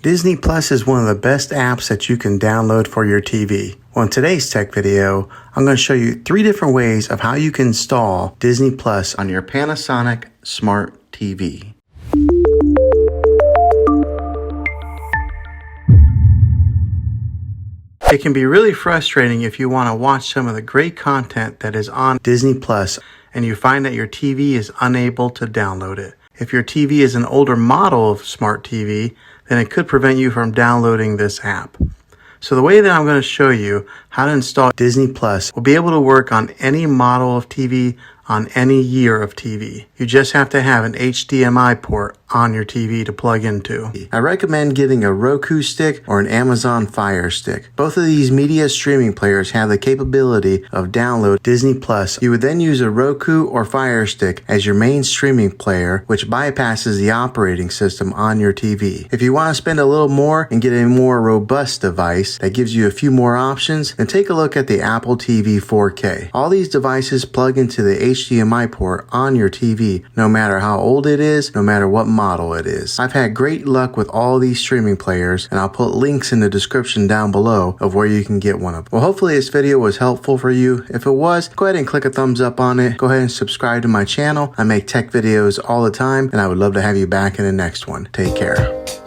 Disney Plus is one of the best apps that you can download for your TV. Well, in today's tech video, I'm going to show you 3 different ways of how you can install Disney Plus on your Panasonic Smart TV. It can be really frustrating if you want to watch some of the great content that is on Disney Plus and you find that your TV is unable to download it. If your TV is an older model of smart TV, then it could prevent you from downloading this app. So the way that I'm going to show you how to install Disney Plus will be able to work on any model of TV, on any year of TV. You just have to have an HDMI port on your TV to plug into. I recommend getting a Roku stick or an Amazon Fire Stick. Both of these media streaming players have the capability of download Disney Plus. You would then use a Roku or Fire Stick as your main streaming player, which bypasses the operating system on your TV. If you want to spend a little more and get a more robust device that gives you a few more options, then take a look at the Apple TV 4K. All these devices plug into the HDMI port on your TV, no matter how old it is, no matter what model it is. I've had great luck with all these streaming players, and I'll put links in the description down below of where you can get one of them. Well, hopefully this video was helpful for you. If it was, go ahead and click a thumbs up on it. Go ahead and subscribe to my channel. I make tech videos all the time, and I would love to have you back in the next one. Take care.